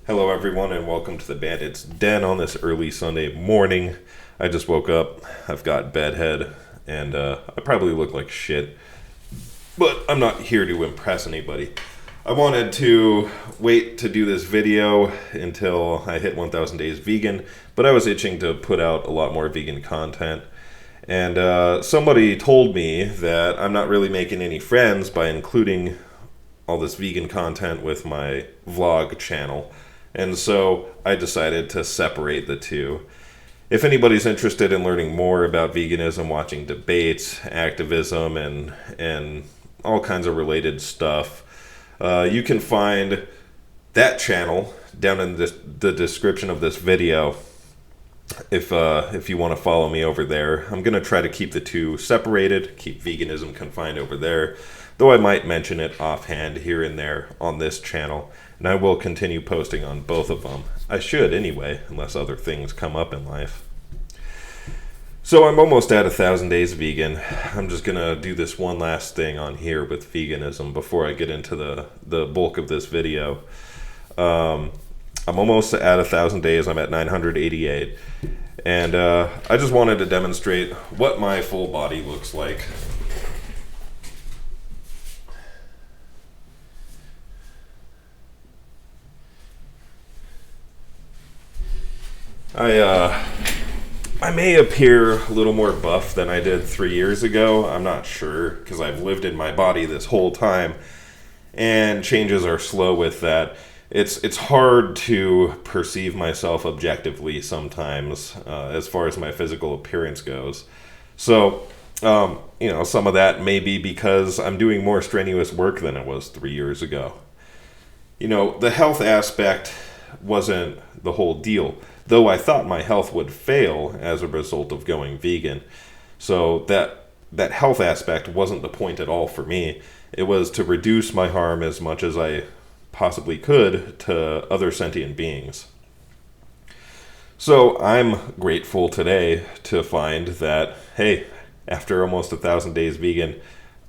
Hello, everyone, and welcome to the Bandit's Den on this early Sunday morning. I just woke up. I've got bedhead, and I probably look like shit, but I'm not here to impress anybody. I wanted to wait to do this video until I hit 1,000 days vegan, but I was itching to put out a lot more vegan content. And somebody told me that I'm not really making any friends by including all this vegan content with my vlog channel. And so I decided to separate the two. If anybody's interested in learning more about veganism, watching debates, activism, and all kinds of related stuff, you can find that channel down in the description of this video if you want to follow me over there. I'm going to try to keep the two separated, keep veganism confined over there, though I might mention it offhand here and there on this channel. And I will continue posting on both of them. I should anyway, unless other things come up in life. So I'm almost at 1,000 days vegan. I'm just going to do this one last thing on here with veganism before I get into the bulk of this video. I'm almost at 1,000 days. I'm at 988. And I just wanted to demonstrate what my full body looks like. I may appear a little more buff than I did 3 years ago. I'm not sure, because I've lived in my body this whole time, and changes are slow with that. It's hard to perceive myself objectively sometimes, as far as my physical appearance goes. So, some of that may be because I'm doing more strenuous work than it was 3 years ago. The health aspect wasn't the whole deal, though I thought my health would fail as a result of going vegan. So that health aspect wasn't the point at all for me. It was to reduce my harm as much as I possibly could to other sentient beings. So I'm grateful today to find that, hey, after almost 1,000 days vegan,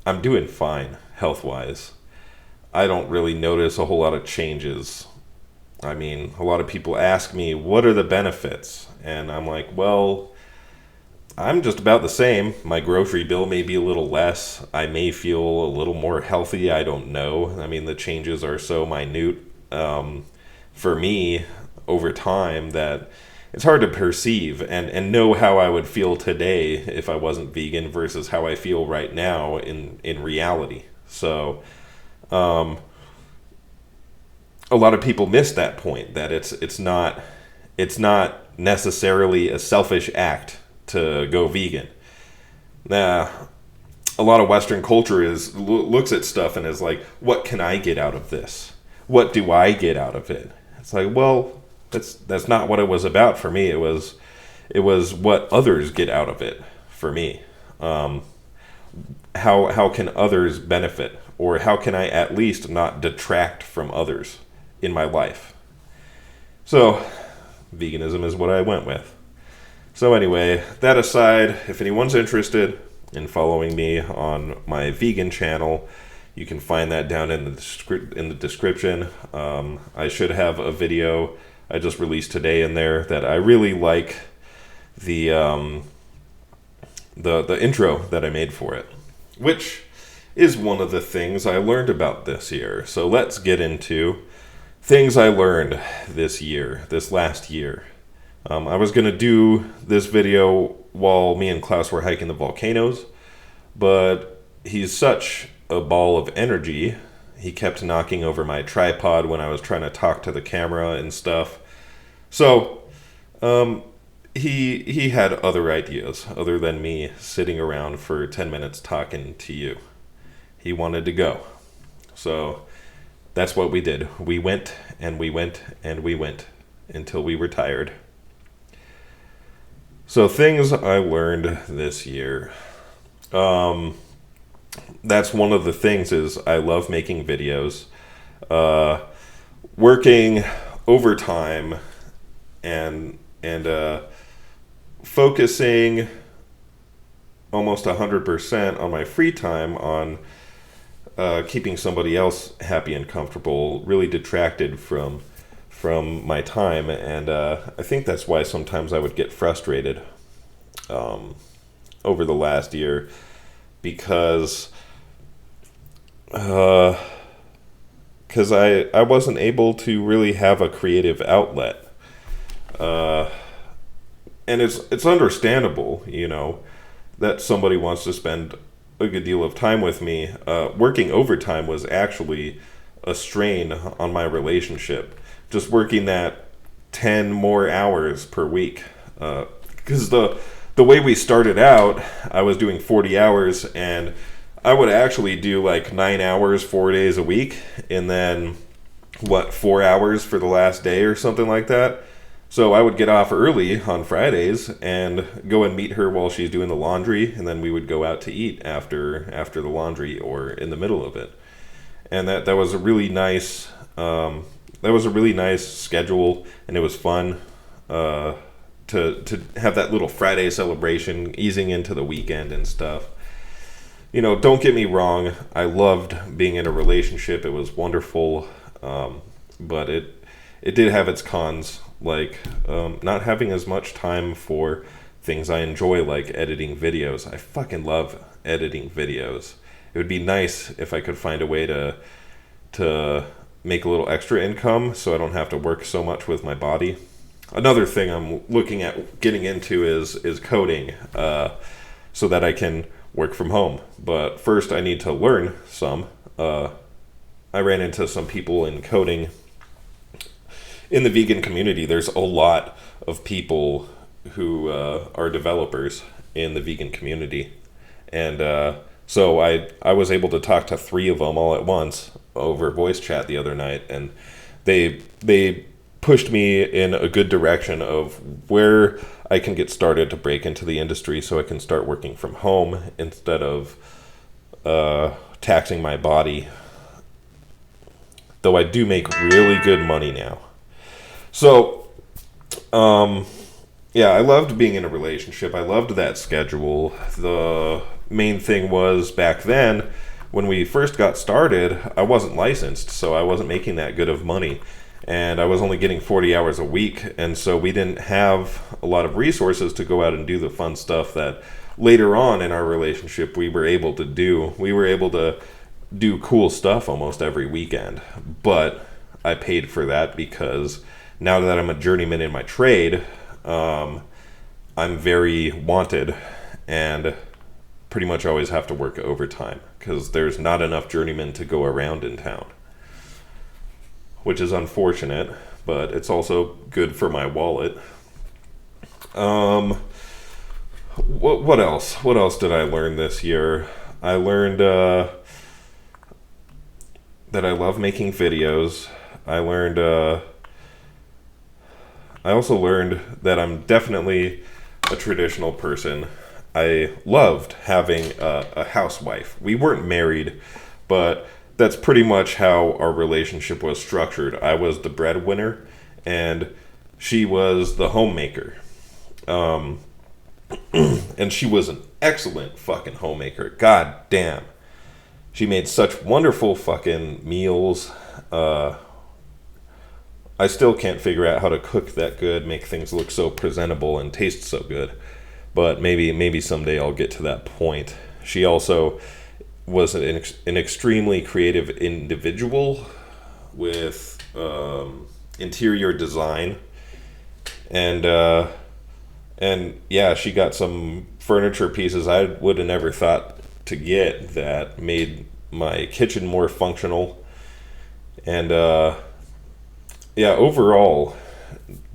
I'm doing fine health-wise. I don't really notice a whole lot of changes. I mean, a lot of people ask me, what are the benefits? And I'm like, well, I'm just about the same. My grocery bill may be a little less. I may feel a little more healthy. I don't know. I mean, the changes are so minute for me over time that it's hard to perceive and know how I would feel today if I wasn't vegan versus how I feel right now in reality. So, a lot of people miss that point, that it's not necessarily a selfish act to go vegan. Now, a lot of Western culture looks at stuff and is like, what can I get out of this? What do I get out of it? It's like, well, that's not what it was about for me. It was what others get out of it for me. How can others benefit, or how can I at least not detract from others in my life? So veganism is what I went with. So anyway, that aside, if anyone's interested in following me on my vegan channel, you can find that down in the description. I should have a video I just released today in there that I really like the intro that I made for it, which is one of the things I learned about this year. So let's get into things I learned this last year. I was going to do this video while me and Klaus were hiking the volcanoes, but he's such a ball of energy. He kept knocking over my tripod when I was trying to talk to the camera and stuff. So, he had other ideas other than me sitting around for 10 minutes talking to you. He wanted to go. So that's what we did. We went and we went and we went until we were tired. So things I learned this year. That's one of the things is I love making videos. Working overtime and focusing almost 100% on my free time on keeping somebody else happy and comfortable really detracted from from my time, and I think that's why sometimes I would get frustrated over the last year, because I wasn't able to really have a creative outlet. And it's understandable, that somebody wants to spend a good deal of time with me. Working overtime was actually a strain on my relationship. Just working that 10 more hours per week. Because the way we started out, I was doing 40 hours, and I would actually do like 9 hours, 4 days a week, and then 4 hours for the last day or something like that. So I would get off early on Fridays and go and meet her while she's doing the laundry, and then we would go out to eat after the laundry or in the middle of it. And that was a really nice schedule, and it was fun to have that little Friday celebration easing into the weekend and stuff. Don't get me wrong, I loved being in a relationship. It was wonderful, but it did have its cons, like not having as much time for things I enjoy, like editing videos. I fucking love editing videos. It would be nice if I could find a way to make a little extra income so I don't have to work so much with my body. Another thing I'm looking at getting into is coding, so that I can work from home. But first I need to learn some. I ran into some people in coding. In the vegan community, there's a lot of people who are developers in the vegan community. And so I was able to talk to 3 of them all at once over voice chat the other night, and they pushed me in a good direction of where I can get started to break into the industry so I can start working from home instead of taxing my body. Though I do make really good money now. So, yeah, I loved being in a relationship. I loved that schedule. The main thing was, back then, when we first got started, I wasn't licensed, so I wasn't making that good of money. And I was only getting 40 hours a week, and so we didn't have a lot of resources to go out and do the fun stuff that later on in our relationship we were able to do. We were able to do cool stuff almost every weekend, but I paid for that because now that I'm a journeyman in my trade, I'm very wanted and pretty much always have to work overtime because there's not enough journeymen to go around in town, which is unfortunate, but it's also good for my wallet. What else? What else did I learn this year? I learned that I love making videos. I also learned that I'm definitely a traditional person. I loved having a housewife. We weren't married, but that's pretty much how our relationship was structured. I was the breadwinner, and she was the homemaker. And she was an excellent fucking homemaker. God damn. She made such wonderful fucking meals. I still can't figure out how to cook that good, make things look so presentable and taste so good. But maybe someday I'll get to that point. She also was an extremely creative individual with interior design, and yeah, she got some furniture pieces I would have never thought to get that made my kitchen more functional. And yeah, overall,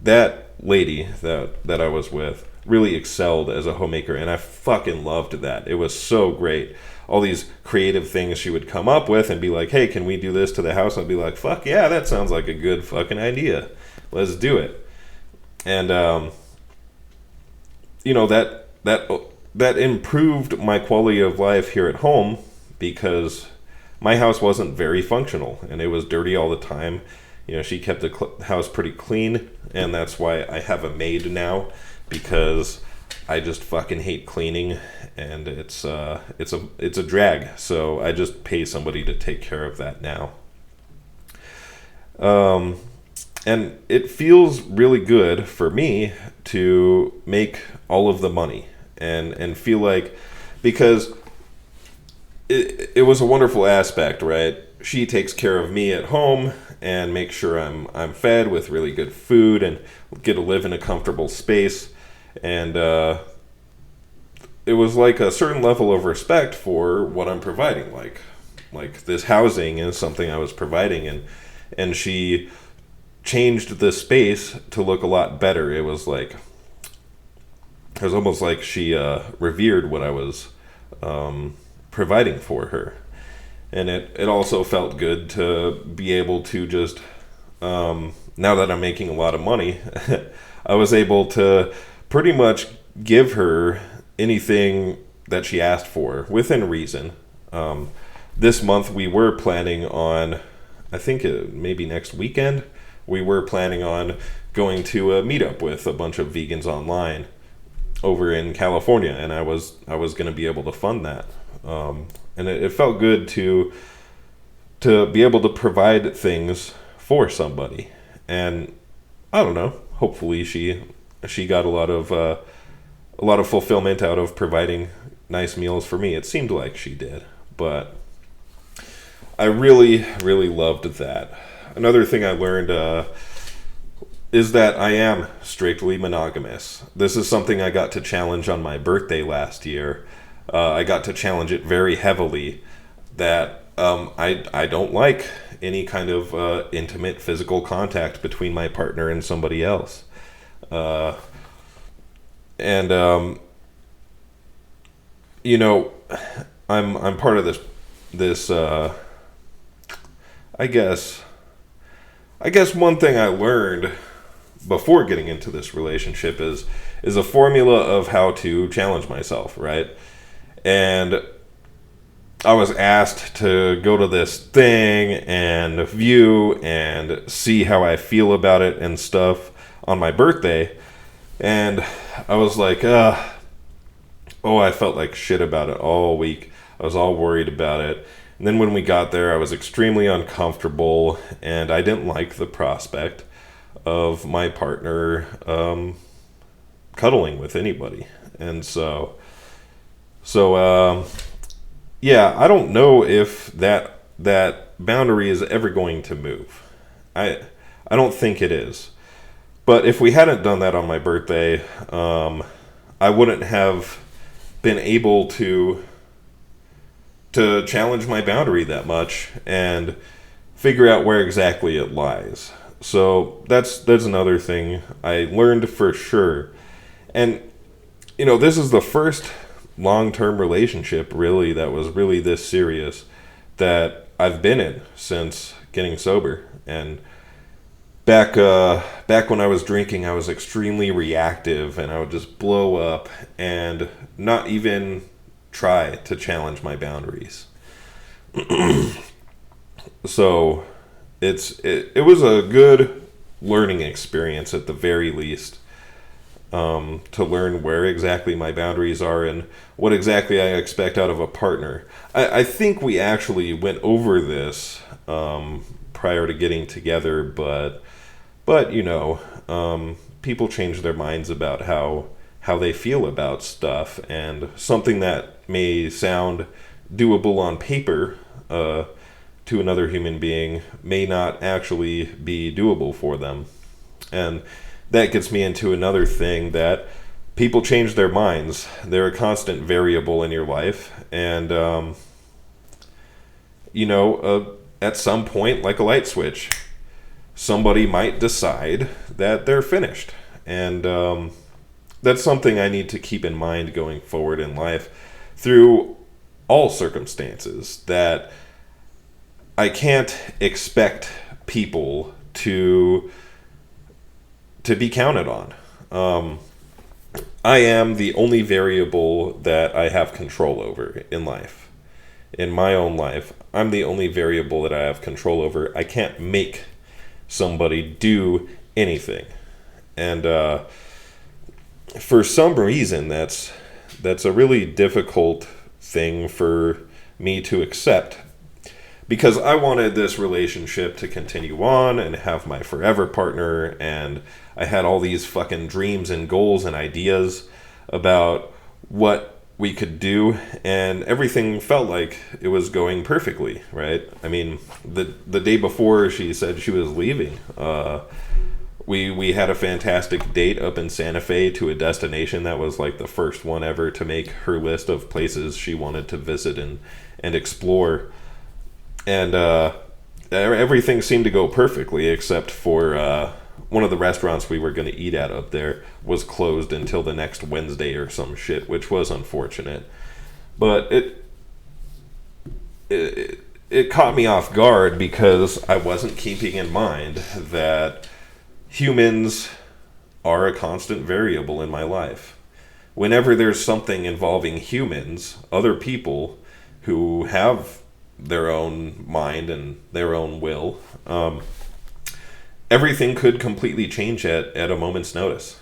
that lady that I was with really excelled as a homemaker, and I fucking loved that. It was so great. All these creative things she would come up with and be like, hey, can we do this to the house? I'd be like, fuck yeah, that sounds like a good fucking idea. Let's do it. And, that improved my quality of life here at home because my house wasn't very functional and it was dirty all the time. She kept the house pretty clean, and that's why I have a maid now, because I just fucking hate cleaning, and it's a drag. So I just pay somebody to take care of that now. And it feels really good for me to make all of the money and feel like, because it was a wonderful aspect, right? She takes care of me at home and makes sure I'm fed with really good food and get to live in a comfortable space. And it was like a certain level of respect for what I'm providing. Like this housing is something I was providing, and she changed the space to look a lot better. It was almost like she revered what I was providing for her. And it also felt good to be able to just, now that I'm making a lot of money, I was able to pretty much give her anything that she asked for within reason. This month we were planning on, I think maybe next weekend, we were planning on going to a meetup with a bunch of vegans online over in California, and I was going to be able to fund that. And it felt good to be able to provide things for somebody. And I don't know, hopefully she got a lot of fulfillment out of providing nice meals for me. It seemed like she did, but I really, really loved that. Another thing I learned is that I am strictly monogamous. This is something I got to challenge on my birthday last year. I got to challenge it very heavily, that I don't like any kind of intimate physical contact between my partner and somebody else. And you know, I'm part of this I guess one thing I learned before getting into this relationship is a formula of how to challenge myself, right? And I was asked to go to this thing and view and see how I feel about it and stuff on my birthday. And I was like, I felt like shit about it all week. I was all worried about it. And then when we got there, I was extremely uncomfortable, and I didn't like the prospect of my partner cuddling with anybody. And so yeah, I don't know if that boundary is ever going to move. I don't think it is. But if we hadn't done that on my birthday, I wouldn't have been able to challenge my boundary that much and figure out where exactly it lies. So that's another thing I learned for sure. And this is the first long-term relationship really that was really this serious that I've been in since getting sober. And back when I was drinking, I was extremely reactive, and I would just blow up and not even try to challenge my boundaries. So it was a good learning experience at the very least, to learn where exactly my boundaries are and what exactly I expect out of a partner. I think we actually went over this prior to getting together, but people change their minds about how they feel about stuff, and something that may sound doable on paper to another human being may not actually be doable for them. And that gets me into another thing, that people change their minds. They're a constant variable in your life, and at some point, like a light switch, somebody might decide that they're finished. And that's something I need to keep in mind going forward in life through all circumstances, that I can't expect people to be counted on. I am the only variable that I have control over in life. In my own life, I'm the only variable that I have control over. I can't make somebody do anything. And for some reason, that's a really difficult thing for me to accept, because I wanted this relationship to continue on and have my forever partner, and I had all these fucking dreams and goals and ideas about what we could do, and everything felt like it was going perfectly, right? I mean, the day before she said she was leaving, we had a fantastic date up in Santa Fe to a destination that was like the first one ever to make her list of places she wanted to visit and explore. And everything seemed to go perfectly except for one of the restaurants we were going to eat at up there was closed until the next Wednesday or some shit, which was unfortunate. But it caught me off guard because I wasn't keeping in mind that humans are a constant variable in my life. Whenever there's something involving humans, other people who have their own mind and their own will, everything could completely change at a moment's notice.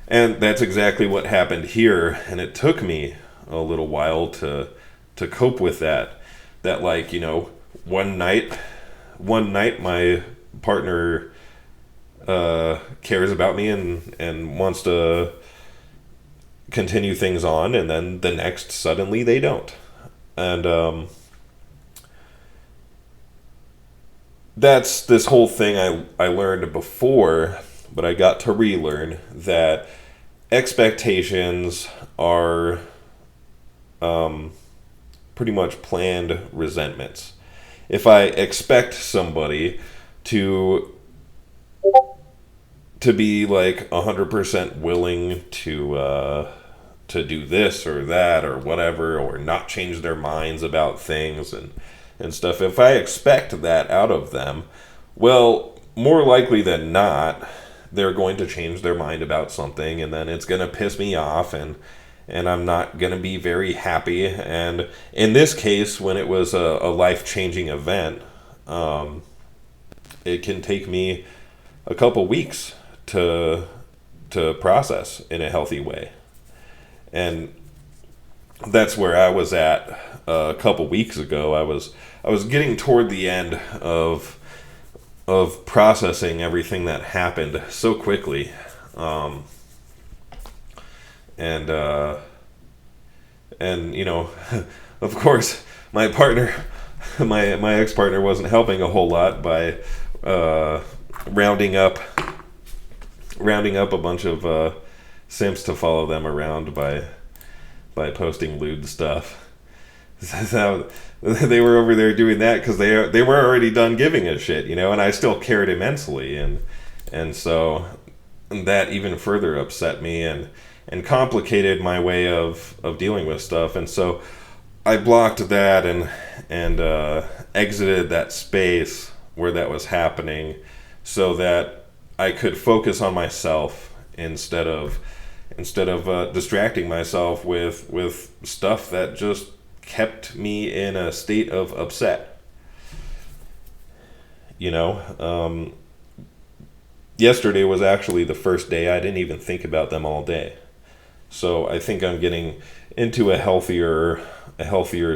And that's exactly what happened here, and it took me a little while to cope with that. That, like, you know, one night my partner cares about me and wants to continue things on, and then the next suddenly they don't. And that's this whole thing I learned before, but I got to relearn that expectations are pretty much planned resentments. If I expect somebody to be like 100% willing to do this or that or whatever, or not change their minds about things and stuff, if I expect that out of them, well, more likely than not, they're going to change their mind about something, and then it's going to piss me off, and I'm not going to be very happy. And in this case, when it was a life-changing event, it can take me a couple weeks to process in a healthy way. And that's where I was at a couple weeks ago. I was getting toward the end of processing everything that happened so quickly, and you know, of course, my partner, my ex-partner wasn't helping a whole lot by rounding up a bunch of simps to follow them around by posting lewd stuff. So they were over there doing that because they were already done giving a shit, you know, and I still cared immensely, and so that even further upset me and complicated my way of dealing with stuff. And so I blocked that and exited that space where that was happening so that I could focus on myself instead of distracting myself with stuff that just kept me in a state of upset. You know, yesterday was actually the first day I didn't even think about them all day. So I think I'm getting into a healthier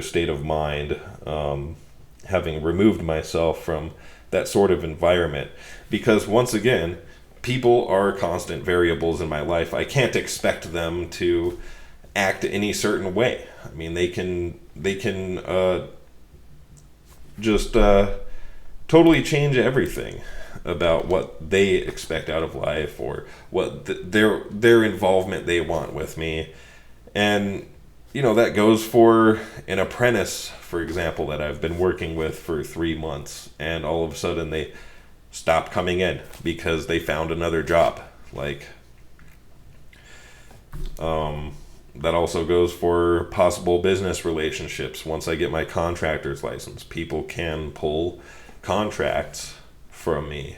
state of mind, having removed myself from that sort of environment. Because once again, people are constant variables in my life. I can't expect them to act any certain way. I mean, they can just totally change everything about what they expect out of life, or what their involvement they want with me. And you know, that goes for an apprentice, for example, that I've been working with for 3 months, and all of a sudden they stopped coming in because they found another job. Like, that also goes for possible business relationships. Once I get my contractor's license, people can pull contracts from me,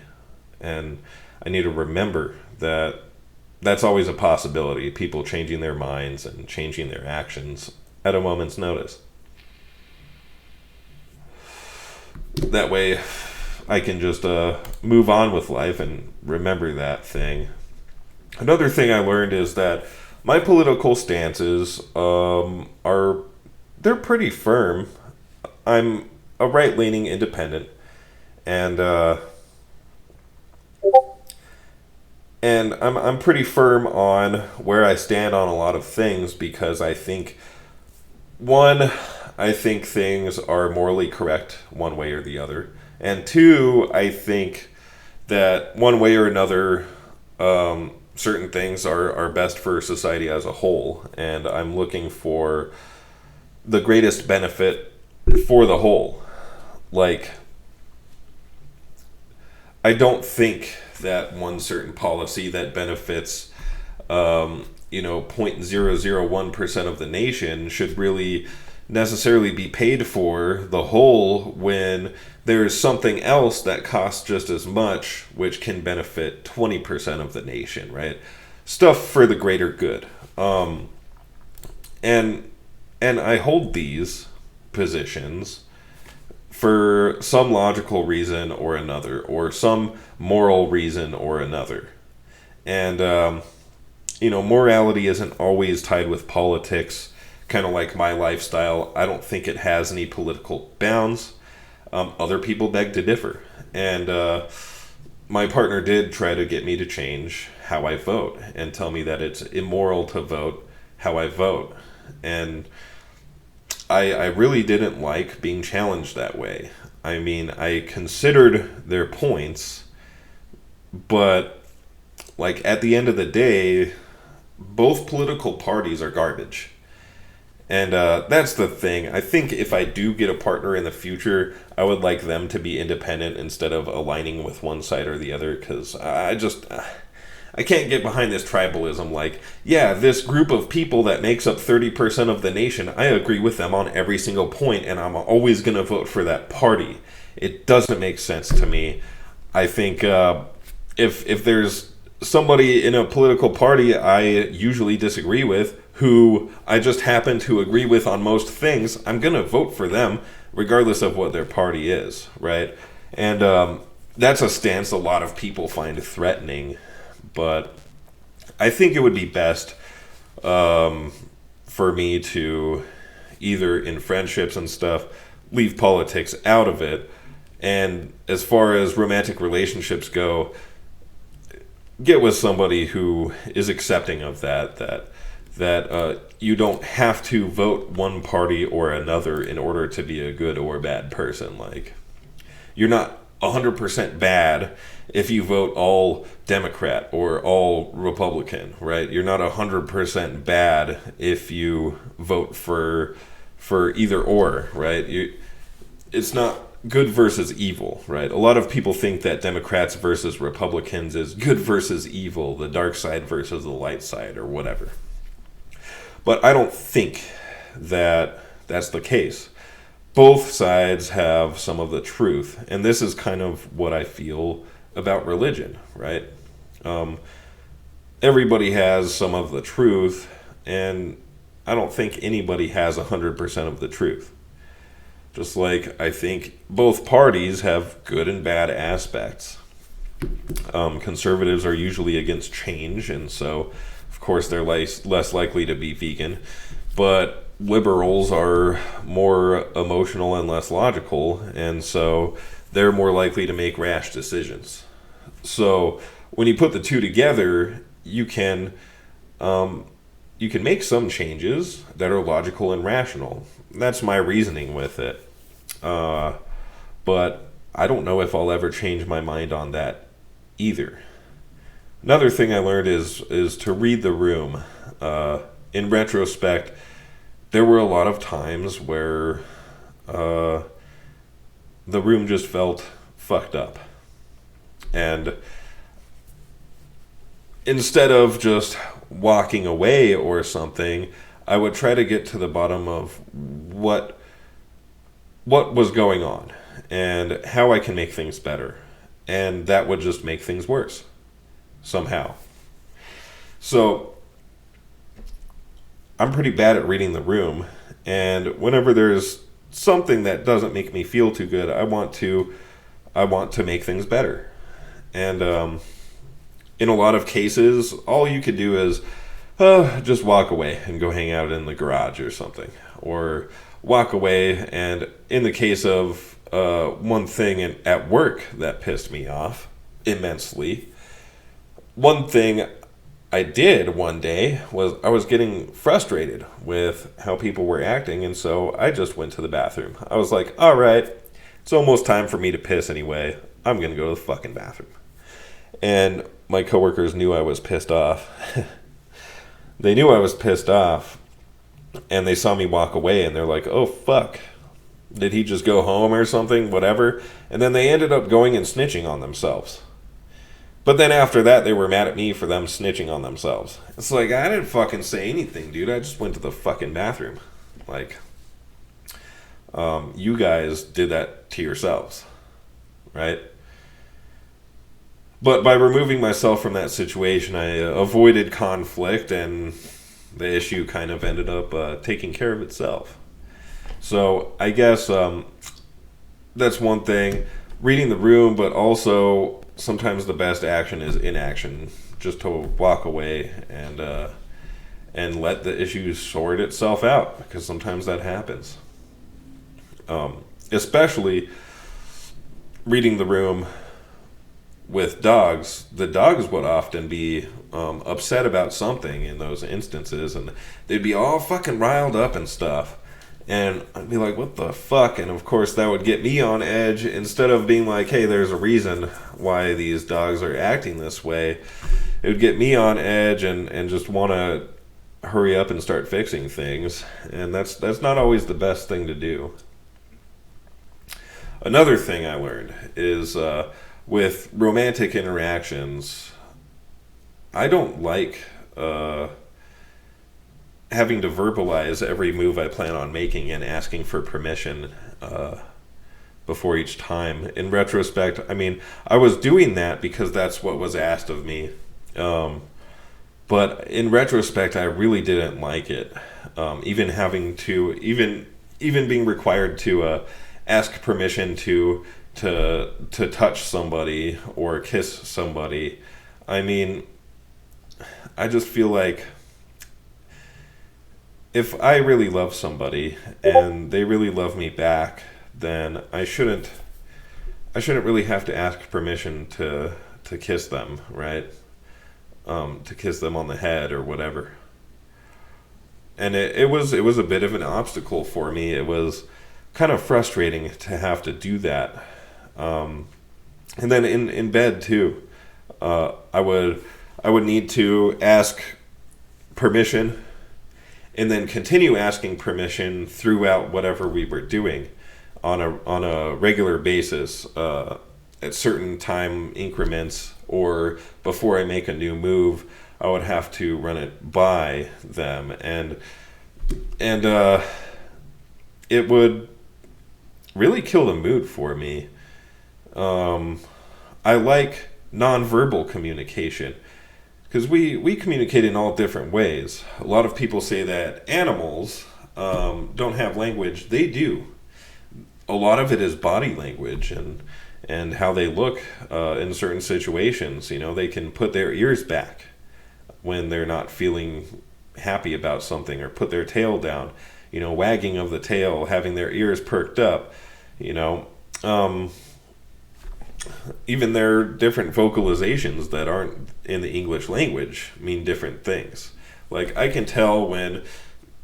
and I need to remember that that's always a possibility. People changing their minds and changing their actions at a moment's notice. That way I can just move on with life and remember that thing. Another thing I learned is that my political stances they're pretty firm. I'm a right-leaning independent, and I'm pretty firm on where I stand on a lot of things because I think one, I think things are morally correct one way or the other, and two, I think that one way or another, certain things are best for society as a whole, and I'm looking for the greatest benefit for the whole. Like, I don't think that one certain policy that benefits, 0.001% of the nation should really necessarily be paid for the whole when there's something else that costs just as much, which can benefit 20% of the nation, right? Stuff for the greater good. And I hold these positions for some logical reason or another, or some moral reason or another. And, morality isn't always tied with politics, kind of like my lifestyle. I don't think it has any political bounds. Other people beg to differ. And my partner did try to get me to change how I vote and tell me that it's immoral to vote how I vote. And I really didn't like being challenged that way. I mean, I considered their points, but like at the end of the day, both political parties are garbage. And that's the thing. I think if I do get a partner in the future, I would like them to be independent instead of aligning with one side or the other, because I can't get behind this tribalism. Like, yeah, this group of people that makes up 30% of the nation, I agree with them on every single point, and I'm always going to vote for that party. It doesn't make sense to me. I think if there's somebody in a political party I usually disagree with, who I just happen to agree with on most things, I'm going to vote for them regardless of what their party is, right? And that's a stance a lot of people find threatening. But I think it would be best for me to, either in friendships and stuff, leave politics out of it. And as far as romantic relationships go, get with somebody who is accepting of that you don't have to vote one party or another in order to be a good or bad person. Like, you're not 100% bad if you vote all Democrat or all Republican, right? You're not 100% bad if you vote for either or, right? It's not good versus evil, right? A lot of people think that Democrats versus Republicans is good versus evil, the dark side versus the light side, or whatever. But I don't think that that's the case. Both sides have some of the truth, and this is kind of what I feel about religion, right? Everybody has some of the truth, and I don't think anybody has 100% of the truth. Just like I think both parties have good and bad aspects. Conservatives are usually against change, and so, of course, they're less likely to be vegan. But liberals are more emotional and less logical, and so they're more likely to make rash decisions. So when you put the two together, you can make some changes that are logical and rational. That's my reasoning with it. But I don't know if I'll ever change my mind on that either. Another thing I learned is to read the room. In retrospect, there were a lot of times where the room just felt fucked up. And instead of just walking away or something, I would try to get to the bottom of what was going on and how I can make things better. And that would just make things worse somehow. So I'm pretty bad at reading the room, and whenever there's something that doesn't make me feel too good, I want to make things better. And in a lot of cases, all you could do is just walk away and go hang out in the garage or something, or walk away. And in the case of one thing at work that pissed me off immensely, one thing I did one day was I was getting frustrated with how people were acting, and so I just went to the bathroom. I was like, all right, it's almost time for me to piss anyway. I'm going to go to the fucking bathroom. And my coworkers knew I was pissed off. They knew I was pissed off, and they saw me walk away, and they're like, oh, fuck. Did he just go home or something? Whatever. And then they ended up going and snitching on themselves. But then after that, they were mad at me for them snitching on themselves. It's like, I didn't fucking say anything, dude. I just went to the fucking bathroom. Like, you guys did that to yourselves, right? But by removing myself from that situation, I avoided conflict, and the issue kind of ended up taking care of itself. So I guess that's one thing. Reading the room, but also sometimes the best action is inaction. Just to walk away and let the issue sort itself out, because sometimes that happens. Especially reading the room with dogs. The dogs would often be upset about something in those instances, and they'd be all fucking riled up and stuff. And I'd be like, what the fuck? And of course that would get me on edge. Instead of being like, hey, there's a reason why these dogs are acting this way, it would get me on edge and just want to hurry up and start fixing things. And that's not always the best thing to do. Another thing I learned is with romantic interactions, I don't like having to verbalize every move I plan on making and asking for permission before each time. In retrospect, I mean, I was doing that because that's what was asked of me. But in retrospect, I really didn't like it. Even having to, even being required to ask permission to touch somebody or kiss somebody. I mean, I just feel like if I really love somebody and they really love me back, then I shouldn't really have to ask permission to kiss them, right? To kiss them on the head or whatever. And it was a bit of an obstacle for me. It was kind of frustrating to have to do that. And then in bed too, I would need to ask permission and then continue asking permission throughout whatever we were doing on a regular basis, at certain time increments, or before I make a new move, I would have to run it by them, and it would really kill the mood for me. I like nonverbal communication, because we communicate in all different ways. A lot of people say that animals don't have language. They do. A lot of it is body language and how they look in certain situations. You know, they can put their ears back when they're not feeling happy about something, or put their tail down. You know, wagging of the tail, having their ears perked up. You know, even their different vocalizations that aren't in the English language mean different things. Like, I can tell when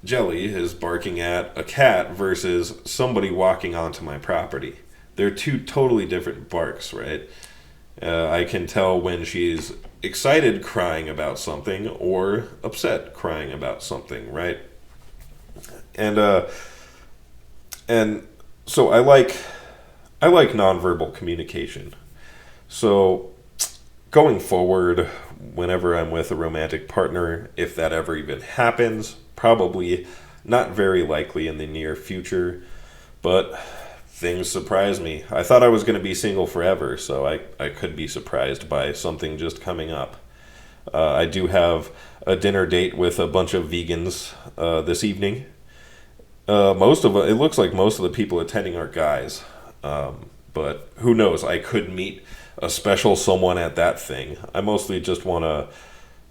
Jelly is barking at a cat versus somebody walking onto my property. They're two totally different barks, right? I can tell when she's excited crying about something or upset crying about something, right? And so I like nonverbal communication. So going forward, whenever I'm with a romantic partner, if that ever even happens, probably not very likely in the near future, but things surprise me. I thought I was going to be single forever, so I could be surprised by something just coming up. I do have a dinner date with a bunch of vegans this evening. It looks like most of the people attending are guys, but who knows? I could meet a special someone at that thing. I mostly just want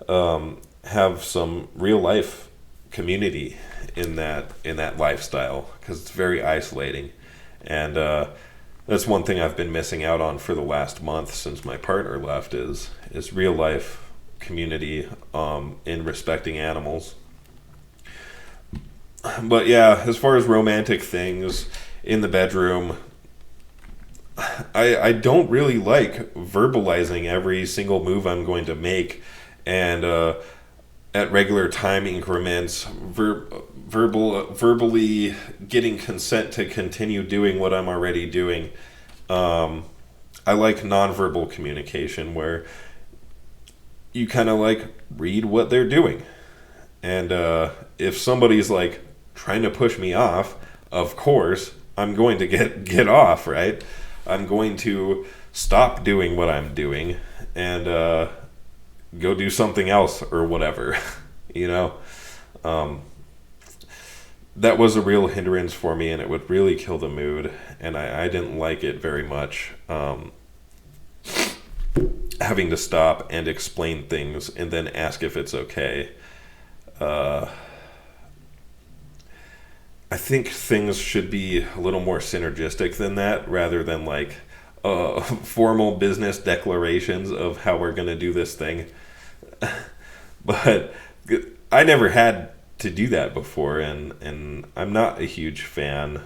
to have some real life community in that lifestyle, because it's very isolating, and that's one thing I've been missing out on for the last month since my partner left is real life community in respecting animals. But yeah, as far as romantic things in the bedroom, I don't really like verbalizing every single move I'm going to make, and at regular time increments, verbally getting consent to continue doing what I'm already doing. I like nonverbal communication where you kind of like read what they're doing, and if somebody's like trying to push me off, of course I'm going to get off, right? I'm going to stop doing what I'm doing and go do something else or whatever, you know? That was a real hindrance for me, and it would really kill the mood, and I didn't like it very much. Having to stop and explain things and then ask if it's okay. I think things should be a little more synergistic than that, rather than like formal business declarations of how we're going to do this thing. But I never had to do that before, and I'm not a huge fan.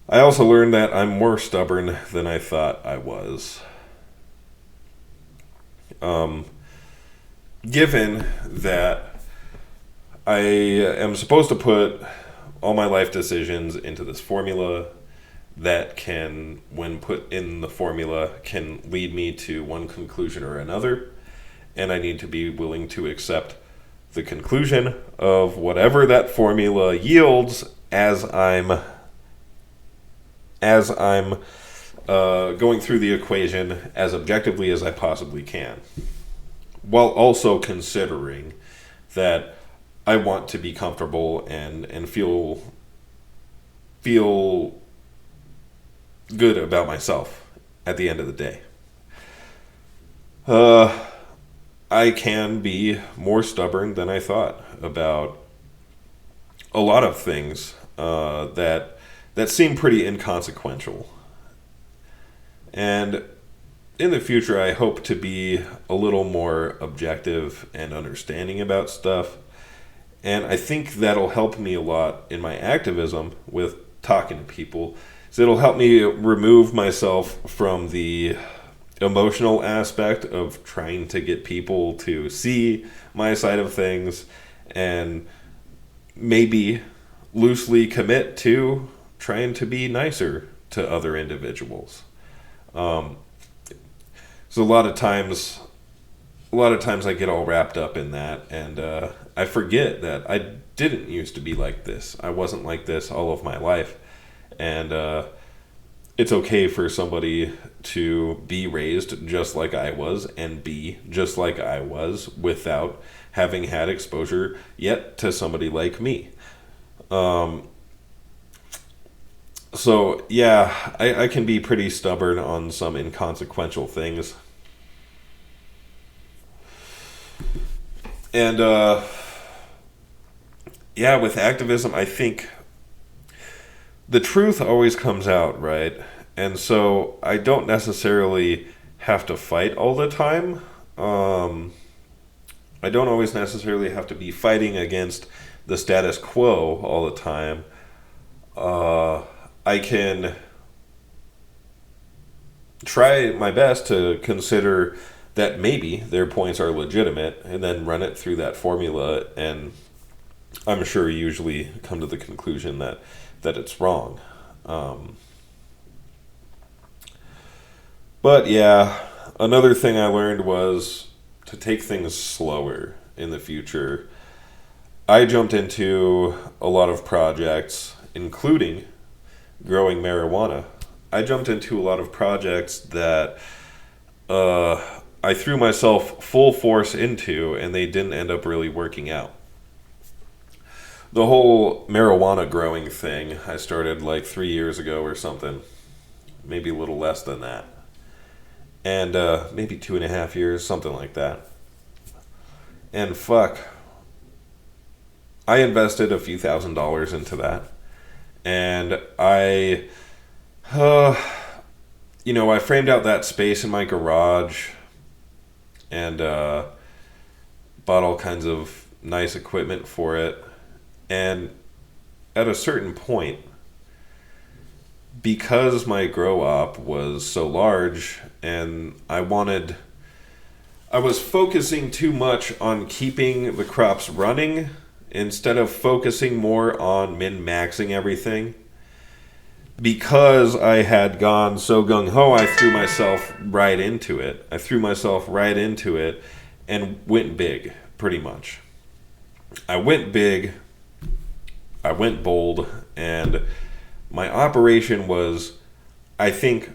I also learned that I'm more stubborn than I thought I was. Given that I am supposed to put all my life decisions into this formula that can, when put in the formula, can lead me to one conclusion or another, and I need to be willing to accept the conclusion of whatever that formula yields as I'm going through the equation as objectively as I possibly can, while also considering that I want to be comfortable and feel good about myself at the end of the day. I can be more stubborn than I thought about a lot of things that seem pretty inconsequential. And in the future, I hope to be a little more objective and understanding about stuff. And I think that'll help me a lot in my activism with talking to people. So it'll help me remove myself from the emotional aspect of trying to get people to see my side of things, and maybe loosely commit to trying to be nicer to other individuals. So a lot of times I get all wrapped up in that, and I forget that I didn't used to be like this. I wasn't like this all of my life, and it's okay for somebody to be raised just like I was and be just like I was without having had exposure yet to somebody like me. So yeah, I can be pretty stubborn on some inconsequential things. And yeah, with activism, I think the truth always comes out, right? And so I don't necessarily have to fight all the time. I don't always necessarily have to be fighting against the status quo all the time. I can try my best to consider that maybe their points are legitimate and then run it through that formula, and I'm sure usually come to the conclusion that it's wrong. But yeah, another thing I learned was to take things slower in the future. I jumped into a lot of projects, including growing marijuana. I jumped into a lot of projects that I threw myself full force into, and they didn't end up really working out. The whole marijuana growing thing, I started like 3 years ago or something. Maybe a little less than that. And maybe 2.5 years, something like that. And fuck, I invested a few $1,000s into that, and uh, I framed out that space in my garage and bought all kinds of nice equipment for it. And at a certain point, because my grow op was so large and I was focusing too much on keeping the crops running instead of focusing more on min-maxing everything. Because I had gone so gung-ho, I threw myself right into it. And went big, pretty much. I went big, I went bold, and my operation was, I think,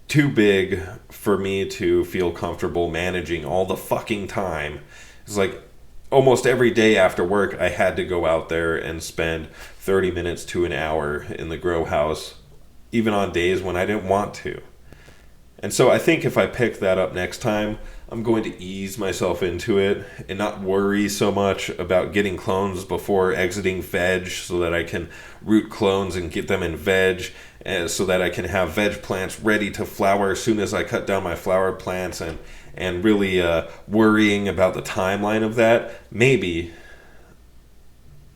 too big for me to feel comfortable managing all the fucking time. It's like almost every day after work, I had to go out there and spend 30 minutes to an hour in the grow house, even on days when I didn't want to. And so I think if I pick that up next time, I'm going to ease myself into it and not worry so much about getting clones before exiting veg, so that I can root clones and get them in veg, so that I can have veg plants ready to flower as soon as I cut down my flower plants, and really worrying about the timeline of that. Maybe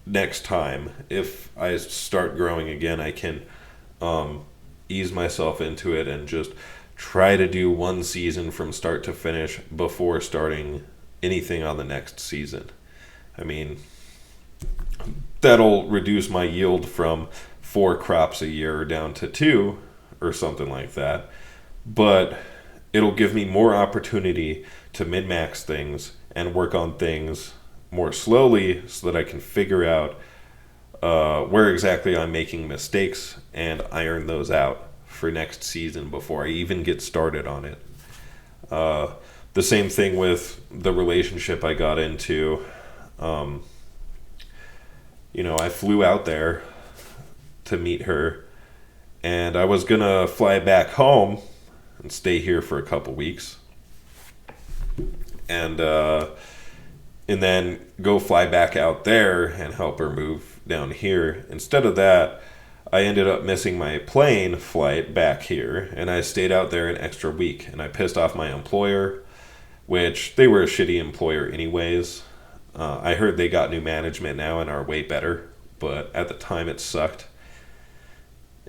next time, if I start growing again, I can ease myself into it and just try to do one season from start to finish before starting anything on the next season. I mean, that'll reduce my yield from 4 crops a year down to 2 or something like that. But it'll give me more opportunity to min-max things and work on things more slowly so that I can figure out where exactly I'm making mistakes and iron those out for next season before I even get started on it. The same thing with the relationship I got into. I flew out there to meet her, and I was gonna fly back home and stay here for a couple weeks, and then go fly back out there and help her move down here. Instead of that, I ended up missing my plane flight back here, and I stayed out there an extra week, and I pissed off my employer, which they were a shitty employer anyways. I heard they got new management now and are way better, but at the time it sucked.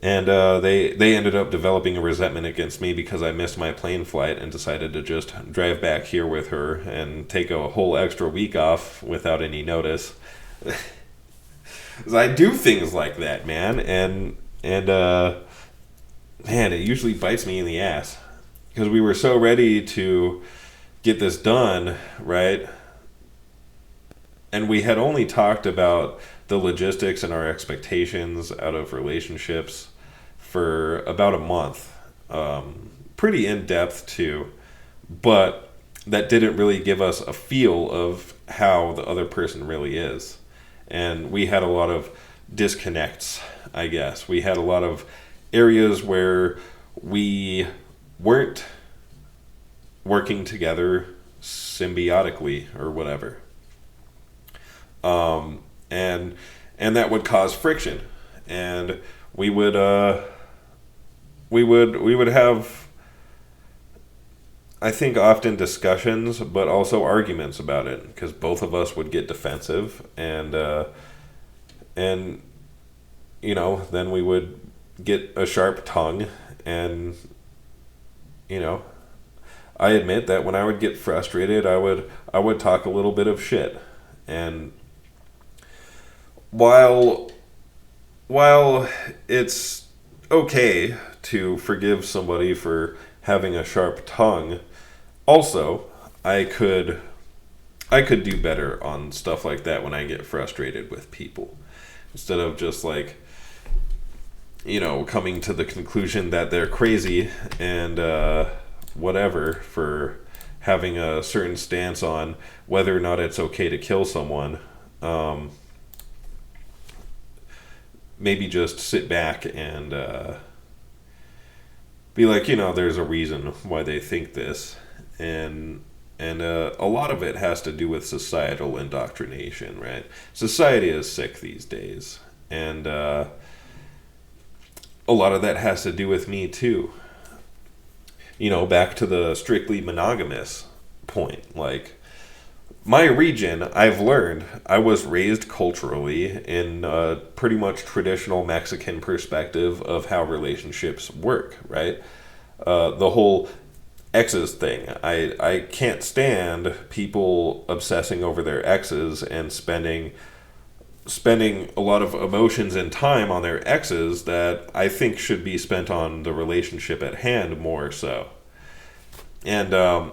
And they ended up developing a resentment against me because I missed my plane flight and decided to just drive back here with her and take a whole extra week off without any notice. I do things like that, man, and man, it usually bites me in the ass because we were so ready to get this done, right? And we had only talked about the logistics and our expectations out of relationships for about a month, pretty in depth too, but that didn't really give us a feel of how the other person really is. And we had a lot of disconnects, I guess. We had a lot of areas where we weren't working together symbiotically or whatever. And that would cause friction. And we would have, I think, often discussions, but also arguments about it, because both of us would get defensive, and then we would get a sharp tongue, and I admit that when I would get frustrated, I would talk a little bit of shit, and while it's okay to forgive somebody for having a sharp tongue, also, I could do better on stuff like that when I get frustrated with people. Instead of just coming to the conclusion that they're crazy and whatever for having a certain stance on whether or not it's okay to kill someone. Maybe just sit back and be like, there's a reason why they think this, and And a lot of it has to do with societal indoctrination, right? Society is sick these days. And a lot of that has to do with me, too. Back to the strictly monogamous point. Like, my region, I've learned, I was raised culturally in a pretty much traditional Mexican perspective of how relationships work, right? The whole exes thing. I can't stand people obsessing over their exes and spending a lot of emotions and time on their exes that I think should be spent on the relationship at hand more so. And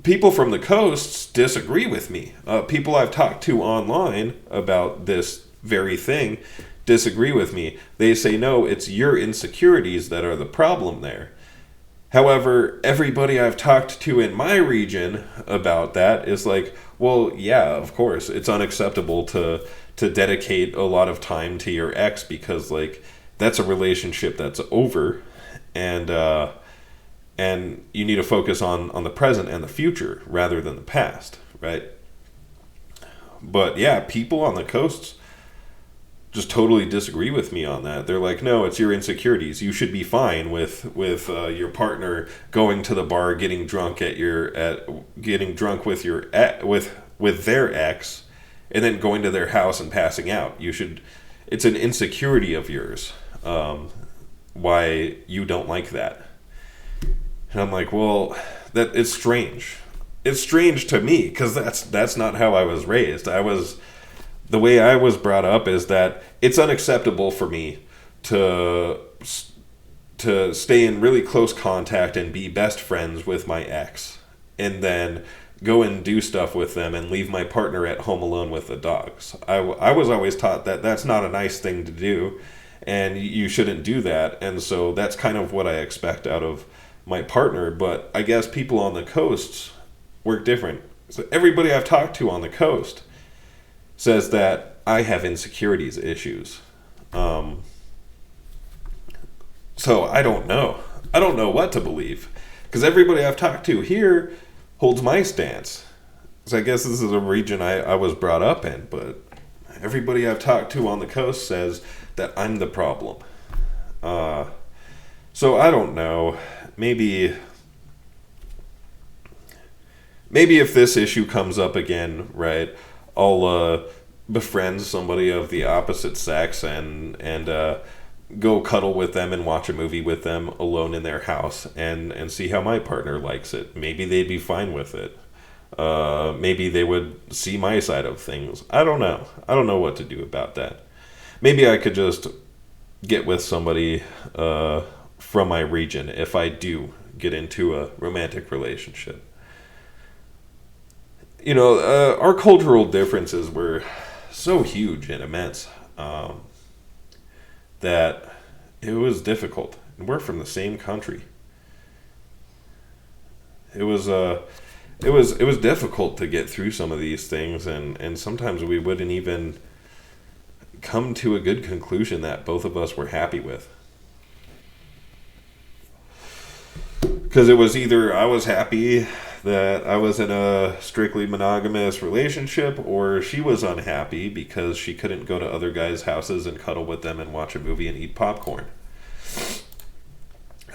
people from the coasts disagree with me. People I've talked to online about this very thing disagree with me. They say, no, it's your insecurities that are the problem there. However, everybody I've talked to in my region about that is like, well, yeah, of course, it's unacceptable to dedicate a lot of time to your ex because, like, that's a relationship that's over, and you need to focus on the present and the future rather than the past, right? But yeah, people on the coasts just totally disagree with me on that. They're like, no, it's your insecurities. You should be fine with your partner going to the bar, getting drunk with their ex, and then going to their house and passing out. It's an insecurity of yours. Why you don't like that? And I'm like, well, that it's strange. It's strange to me because that's not how I was raised. The way I was brought up is that it's unacceptable for me to stay in really close contact and be best friends with my ex, and then go and do stuff with them and leave my partner at home alone with the dogs. I was always taught that that's not a nice thing to do, and you shouldn't do that. And so that's kind of what I expect out of my partner. But I guess people on the coasts work different. So everybody I've talked to on the coast says that I have insecurities issues. So I don't know. I don't know what to believe. Because everybody I've talked to here holds my stance. So I guess this is a region I was brought up in. But everybody I've talked to on the coast says that I'm the problem. So I don't know. Maybe if this issue comes up again, right, I'll befriend somebody of the opposite sex and go cuddle with them and watch a movie with them alone in their house and see how my partner likes it. Maybe they'd be fine with it. Maybe they would see my side of things. I don't know. I don't know what to do about that. Maybe I could just get with somebody from my region if I do get into a romantic relationship. Our cultural differences were so huge and immense that it was difficult. And we're from the same country. It was difficult to get through some of these things, and sometimes we wouldn't even come to a good conclusion that both of us were happy with. Because it was either I was happy that I was in a strictly monogamous relationship, or she was unhappy because she couldn't go to other guys' houses and cuddle with them and watch a movie and eat popcorn.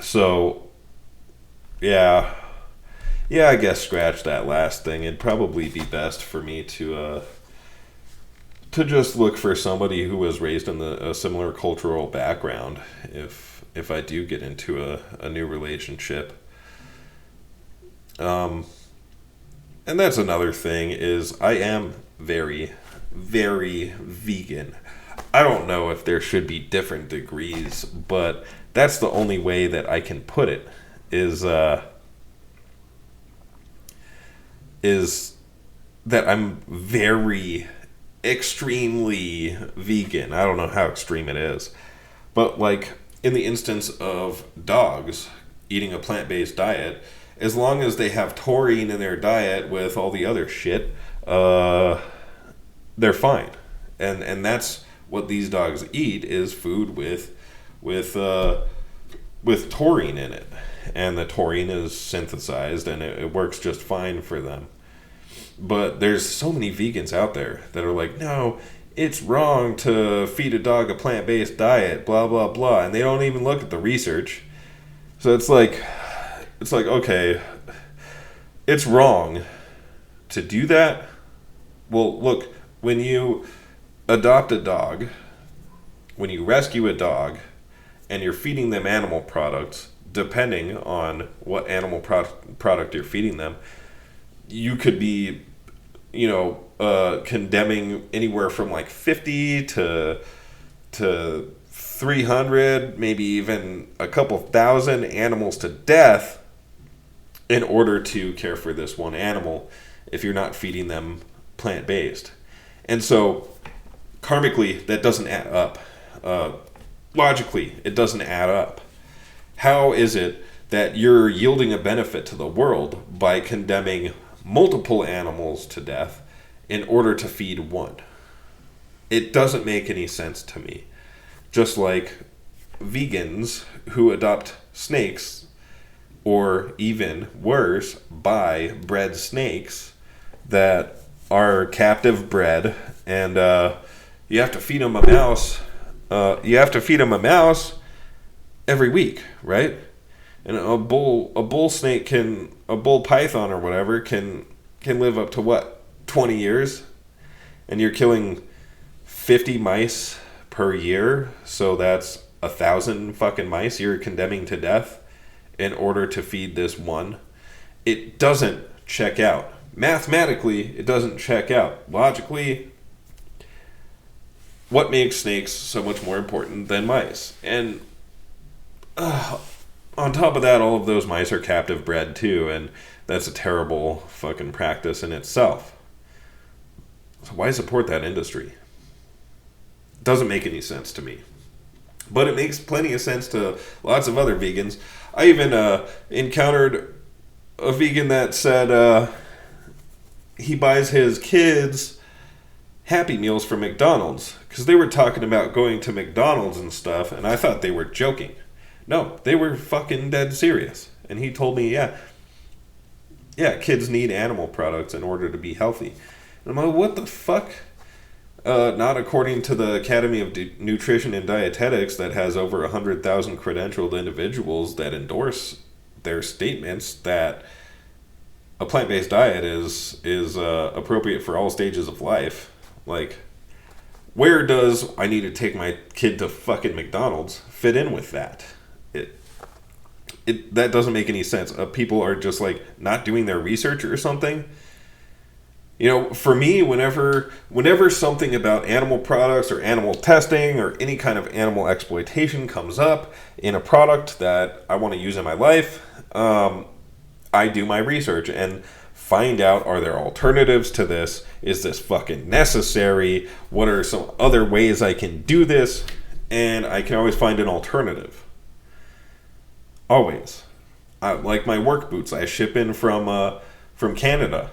So, yeah, I guess scratch that last thing. It'd probably be best for me to just look for somebody who was raised in a similar cultural background if I do get into a new relationship. And that's another thing is I am very, very vegan. I don't know if there should be different degrees, but that's the only way that I can put it is that I'm very extremely vegan. I don't know how extreme it is, but like in the instance of dogs eating a plant-based diet, as long as they have taurine in their diet with all the other shit, they're fine. And that's what these dogs eat is food with with taurine in it, and the taurine is synthesized, and it works just fine for them. But there's so many vegans out there that are like, no, it's wrong to feed a dog a plant-based diet, blah, blah, blah. And they don't even look at the research. So it's like, okay, it's wrong to do that. Well, look, when you adopt a dog, when you rescue a dog, and you're feeding them animal products, depending on what animal product you're feeding them, you could be, condemning anywhere from like 50 to 300, maybe even a couple thousand animals to death in order to care for this one animal if you're not feeding them plant-based. And so karmically, that doesn't add up. Logically, it doesn't add up. How is it that you're yielding a benefit to the world by condemning multiple animals to death in order to feed one? It doesn't make any sense to me. Just like vegans who adopt snakes, or even worse, buy bred snakes that are captive bred, and you have to feed them a mouse. You have to feed them a mouse every week, right? And a bull snake a bull python or whatever can live up to what, 20 years? And you're killing 50 mice per year, so that's 1,000 fucking mice you're condemning to death in order to feed this one. It doesn't check out. Mathematically, it doesn't check out. Logically, what makes snakes so much more important than mice? And on top of that, all of those mice are captive bred too, and that's a terrible fucking practice in itself. So why support that industry? It doesn't make any sense to me. But it makes plenty of sense to lots of other vegans. I even encountered a vegan that said he buys his kids Happy Meals from McDonald's because they were talking about going to McDonald's and stuff, and I thought they were joking. No, they were fucking dead serious. And he told me, yeah, kids need animal products in order to be healthy. And I'm like, what the fuck? Not according to the Academy of Nutrition and Dietetics that has over 100,000 credentialed individuals that endorse their statements that a plant-based diet is appropriate for all stages of life. Like, where does I need to take my kid to fucking McDonald's fit in with that? That doesn't make any sense. People are just like not doing their research or something. For me, whenever something about animal products or animal testing or any kind of animal exploitation comes up in a product that I want to use in my life, I do my research and find out, are there alternatives to this? Is this fucking necessary? What are some other ways I can do this? And I can always find an alternative. Always. Like my work boots, I ship in from Canada.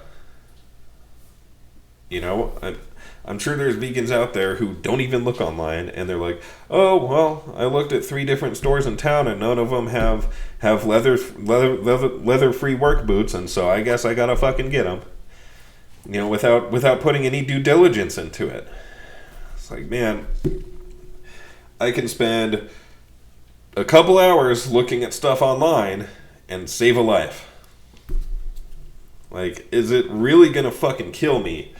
I'm sure there's vegans out there who don't even look online, and they're like, oh, well, I looked at 3 different stores in town, and none of them have leather-free work boots, and so I guess I gotta fucking get them. Without putting any due diligence into it. It's like, man, I can spend a couple hours looking at stuff online and save a life. Like, is it really gonna fucking kill me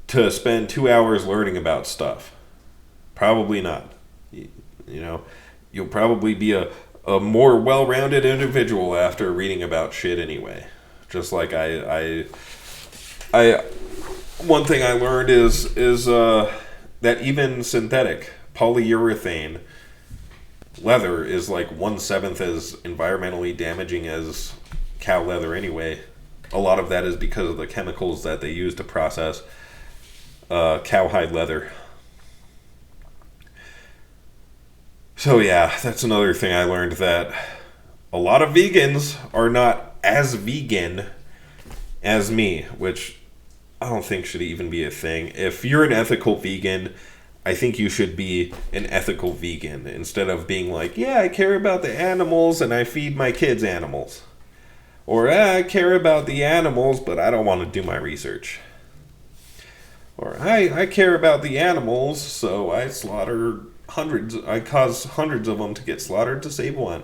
to spend 2 hours learning about stuff? Probably not. You'll probably be a more well-rounded individual after reading about shit anyway. Just like I one thing I learned is that even synthetic polyurethane leather is like 1/7 as environmentally damaging as cow leather anyway. A lot of that is because of the chemicals that they use to process cowhide leather. So yeah, that's another thing I learned, that a lot of vegans are not as vegan as me, which I don't think should even be a thing. If you're an ethical vegan, I think you should be an ethical vegan instead of being like, yeah, I care about the animals and I feed my kids animals. Or, I care about the animals, but I don't want to do my research. Or, I care about the animals, so I cause hundreds of them to get slaughtered to save one.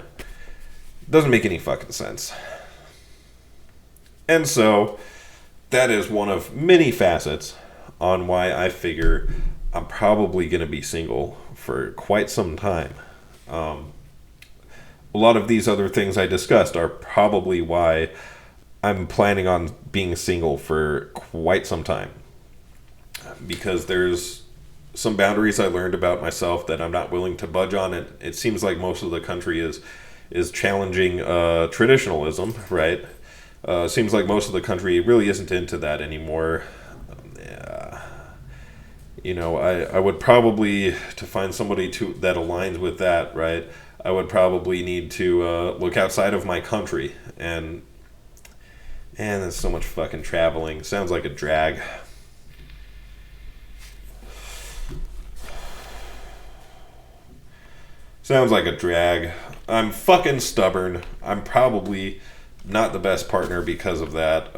Doesn't make any fucking sense. And so, that is one of many facets on why I figure I'm probably going to be single for quite some time. A lot of these other things I discussed are probably why I'm planning on being single for quite some time. Because there's some boundaries I learned about myself that I'm not willing to budge on. It seems like most of the country is challenging traditionalism, right? Seems like most of the country really isn't into that anymore. I would probably, to find somebody that aligns with that, right, I would probably need to look outside of my country. And there's so much fucking traveling. Sounds like a drag. Sounds like a drag. I'm fucking stubborn. I'm probably not the best partner because of that.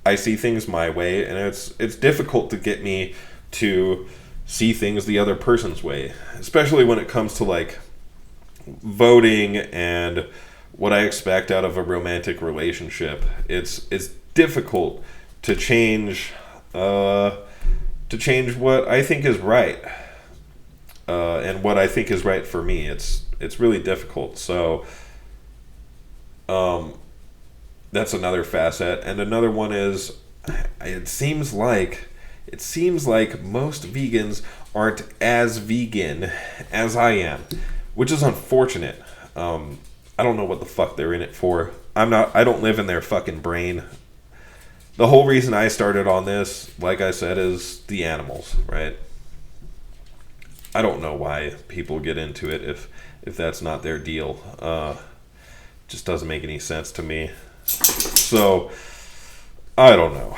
I see things my way, and it's difficult to get me to see things the other person's way, especially when it comes to like voting and what I expect out of a romantic relationship. It's difficult to change what I think is right, and what I think is right for me. It's really difficult. So that's another facet, and another one is it seems like most vegans aren't as vegan as I am, which is unfortunate. I don't know what the fuck they're in it for. I don't live in their fucking brain. The whole reason I started on this, like I said, is the animals, right? I don't know why people get into it if that's not their deal. Just doesn't make any sense to me. So, I don't know.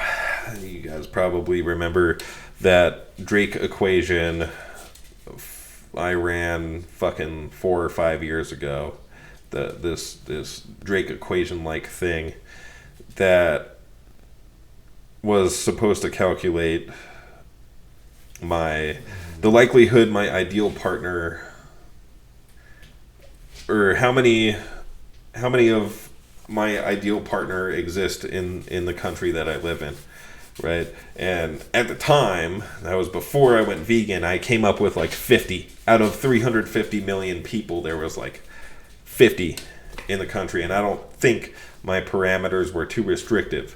You guys probably remember that Drake equation I ran fucking 4 or 5 years ago. This Drake equation like thing that was supposed to calculate the likelihood my ideal partner, or how many of my ideal partner exist in the country that I live in, right? And at the time, that was before I went vegan, I came up with like 50. Out of 350 million people, there was like 50 in the country, and I don't think my parameters were too restrictive.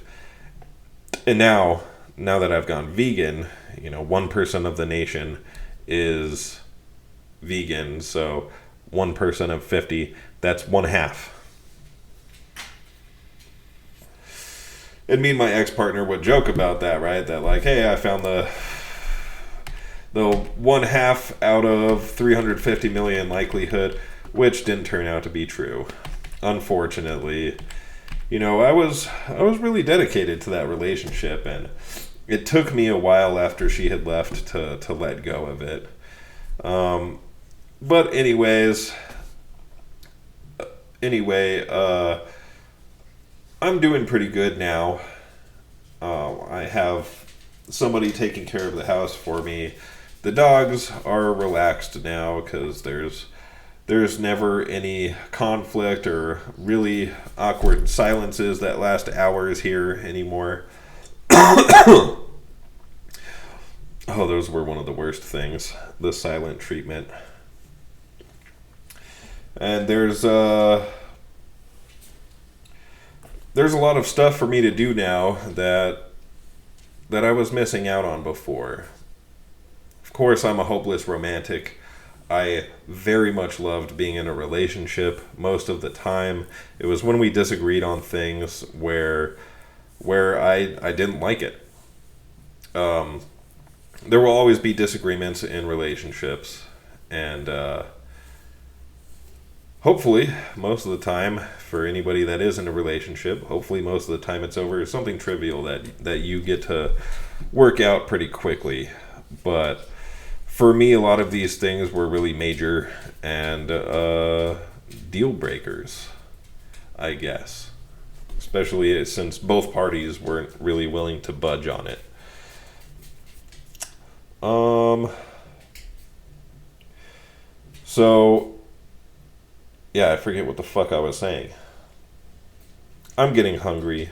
And now that I've gone vegan, 1% of the nation is vegan, so 1% of 50, that's one half. And me and my ex-partner would joke about that, right? That like, hey, I found the one half out of 350 million likelihood, which didn't turn out to be true. Unfortunately, I was really dedicated to that relationship, and it took me a while after she had left to let go of it. But anyway, I'm doing pretty good now. I have somebody taking care of the house for me. The dogs are relaxed now because there's never any conflict or really awkward silences that last hours here anymore. Oh, those were one of the worst things, the silent treatment. And there's a lot of stuff for me to do now that I was missing out on before. Of course, I'm a hopeless romantic. I very much loved being in a relationship most of the time. It was when we disagreed on things where I didn't like it. There will always be disagreements in relationships, and hopefully, most of the time, for anybody that is in a relationship, hopefully most of the time it's over something trivial that you get to work out pretty quickly. But for me, a lot of these things were really major and deal breakers, I guess. Especially since both parties weren't really willing to budge on it. So, yeah, I forget what the fuck I was saying. I'm getting hungry.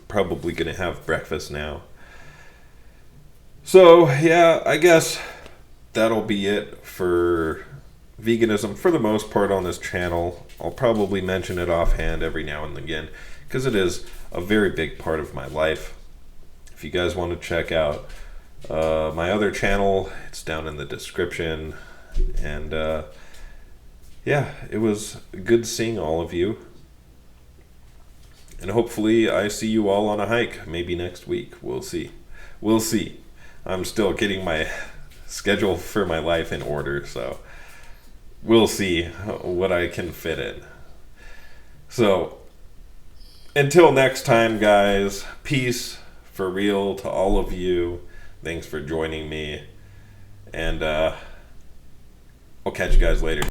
Probably gonna have breakfast now. So, yeah, I guess that'll be it for veganism for the most part on this channel. I'll probably mention it offhand every now and again because it is a very big part of my life. If you guys want to check out my other channel, it's down in the description. And yeah, it was good seeing all of you. And hopefully I see you all on a hike, maybe next week. We'll see. We'll see. I'm still getting my schedule for my life in order, so we'll see what I can fit in. So, until next time, guys, peace for real to all of you. Thanks for joining me. And I'll catch you guys later.